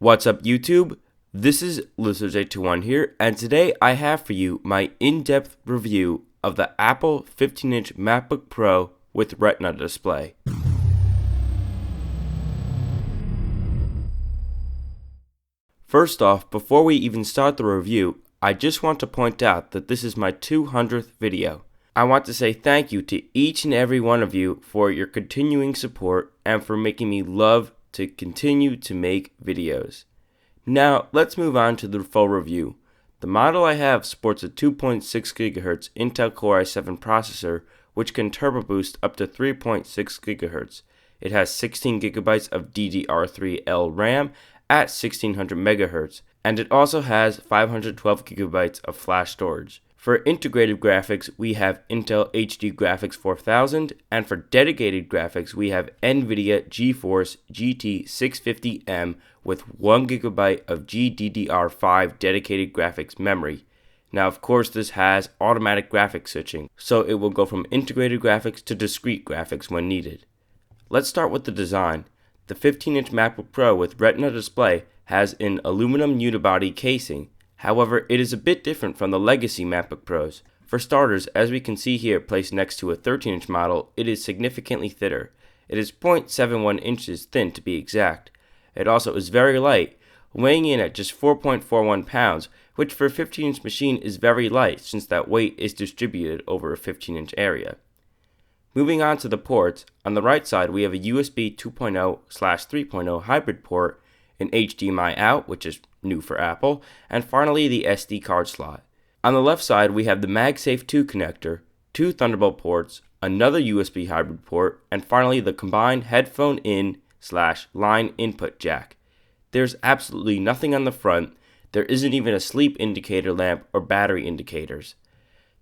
What's up YouTube? This is Lizards821 here, and today I have for you my in-depth review of the Apple 15-inch MacBook Pro with Retina display. First off, before we even start the review, I just want to point out that this is my 200th video. I want to say thank you to each and every one of you for your continuing support and for making me love to continue to make videos. Now, let's move on to the full review. The model I have sports a 2.6 GHz Intel Core i7 processor, which can turbo boost up to 3.6 GHz. It has 16 GB of DDR3L RAM at 1600 MHz, and it also has 512 GB of flash storage. For integrated graphics, we have Intel HD Graphics 4000, and for dedicated graphics, we have NVIDIA GeForce GT 650M with 1 GB of GDDR5 dedicated graphics memory. Now, of course, this has automatic graphics switching, so it will go from integrated graphics to discrete graphics when needed. Let's start with the design. The 15-inch MacBook Pro with Retina display has an aluminum unibody casing. However, it is a bit different from the legacy MacBook Pros. For starters, as we can see here placed next to a 13-inch model, it is significantly thinner. It is 0.71 inches thin to be exact. It also is very light, weighing in at just 4.41 pounds, which for a 15-inch machine is very light since that weight is distributed over a 15-inch area. Moving on to the ports, on the right side we have a USB 2.0/3.0 hybrid port, an HDMI out, which is new for Apple, and finally the SD card slot. On the left side we have the MagSafe 2 connector, two Thunderbolt ports, another USB hybrid port, and finally the combined headphone in/line input jack. There's absolutely nothing on the front. There isn't even a sleep indicator lamp or battery indicators.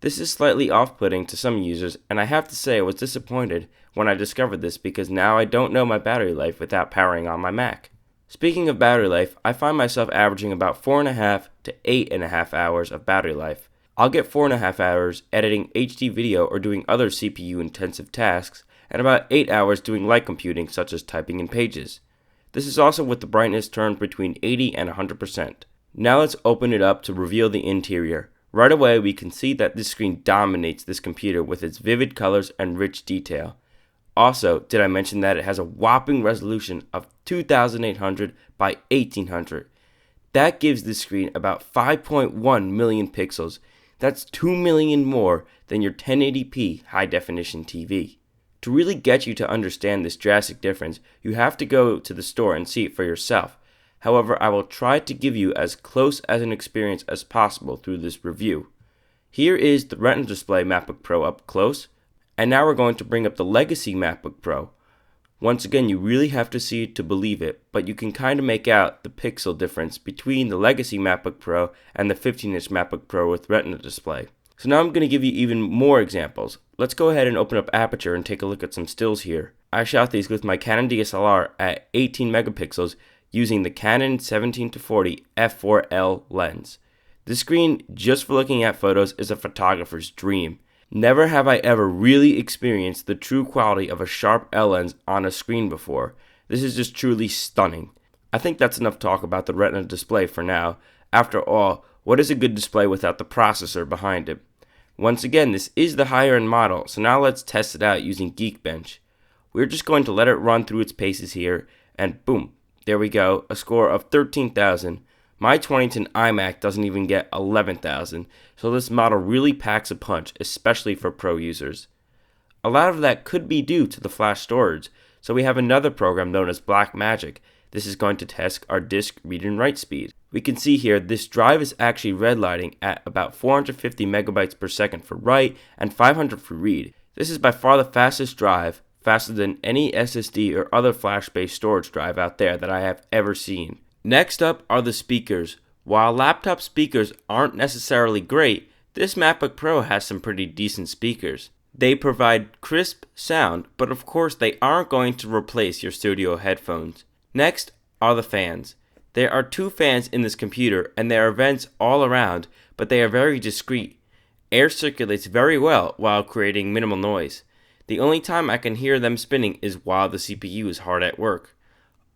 This is slightly off-putting to some users, and I have to say I was disappointed when I discovered this because now I don't know my battery life without powering on my Mac. Speaking of battery life, I find myself averaging about 4.5 to 8.5 hours of battery life. I'll get 4.5 hours editing HD video or doing other CPU-intensive tasks, and about 8 hours doing light computing such as typing in pages. This is also with the brightness turned between 80 and 100%. Now let's open it up to reveal the interior. Right away we can see that this screen dominates this computer with its vivid colors and rich detail. Also, did I mention that it has a whopping resolution of 2800 by 1800? That gives this screen about 5.1 million pixels. That's 2 million more than your 1080p high-definition TV. To really get you to understand this drastic difference, you have to go to the store and see it for yourself. However, I will try to give you as close as an experience as possible through this review. Here is the Retina display MacBook Pro up close. And now we're going to bring up the legacy MacBook Pro. Once again, you really have to see it to believe it, but you can kind of make out the pixel difference between the legacy MacBook Pro and the 15-inch MacBook Pro with Retina display. So now I'm going to give you even more examples. Let's go ahead and open up Aperture and take a look at some stills here. I shot these with my Canon DSLR at 18 megapixels using the Canon 17-40 f4L lens. This screen, just for looking at photos, is a photographer's dream. Never have I ever really experienced the true quality of a sharp L lens on a screen before. This is just truly stunning. I think that's enough talk about the Retina display for now. After all, what is a good display without the processor behind it? Once again, this is the higher end model, so now let's test it out using Geekbench. We're just going to let it run through its paces here, and boom, there we go, a score of 13,000. My 2010 iMac doesn't even get 11,000, so this model really packs a punch, especially for pro users. A lot of that could be due to the flash storage, so we have another program known as Blackmagic. This is going to test our disk read and write speed. We can see here this drive is actually redlining at about 450 megabytes per second for write and 500 for read. This is by far the fastest drive, faster than any SSD or other flash-based storage drive out there that I have ever seen. Next up are the speakers. While laptop speakers aren't necessarily great, this MacBook Pro has some pretty decent speakers. They provide crisp sound, but of course they aren't going to replace your studio headphones. Next are the fans. There are two fans in this computer and there are vents all around, but they are very discreet. Air circulates very well while creating minimal noise. The only time I can hear them spinning is while the CPU is hard at work.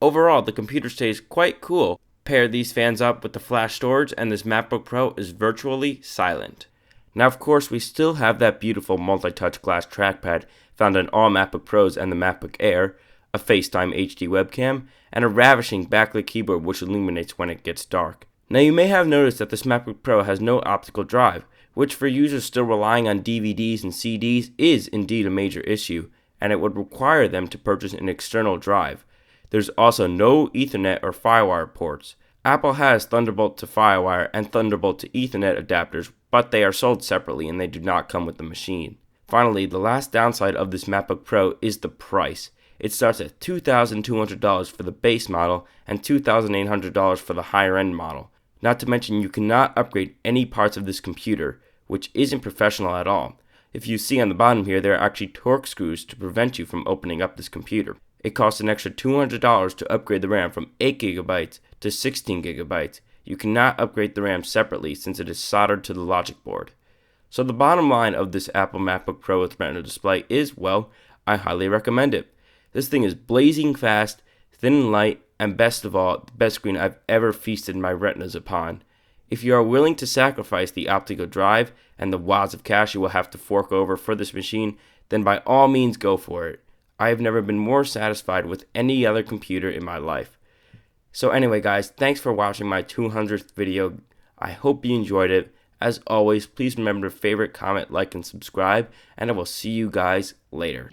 Overall, the computer stays quite cool, Pair these fans up with the flash storage and this MacBook Pro is virtually silent. Now of course we still have that beautiful multi-touch glass trackpad found on all MacBook Pros and the MacBook Air, a FaceTime HD webcam, and a ravishing backlit keyboard which illuminates when it gets dark. Now you may have noticed that this MacBook Pro has no optical drive, which for users still relying on DVDs and CDs is indeed a major issue, and it would require them to purchase an external drive. There's also no Ethernet or Firewire ports. Apple has Thunderbolt to Firewire and Thunderbolt to Ethernet adapters, but they are sold separately and they do not come with the machine. Finally, the last downside of this MacBook Pro is the price. It starts at $2,200 for the base model and $2,800 for the higher end model. Not to mention you cannot upgrade any parts of this computer, which isn't professional at all. If you see on the bottom here, there are actually Torx screws to prevent you from opening up this computer. It costs an extra $200 to upgrade the RAM from 8GB to 16GB. You cannot upgrade the RAM separately since it is soldered to the logic board. So the bottom line of this Apple MacBook Pro with Retina display is, well, I highly recommend it. This thing is blazing fast, thin and light, and best of all, the best screen I've ever feasted my retinas upon. If you are willing to sacrifice the optical drive and the wads of cash you will have to fork over for this machine, then by all means go for it. I have never been more satisfied with any other computer in my life. So anyway guys, thanks for watching my 200th video. I hope you enjoyed it. As always, please remember to favorite, comment, like, and subscribe, and I will see you guys later.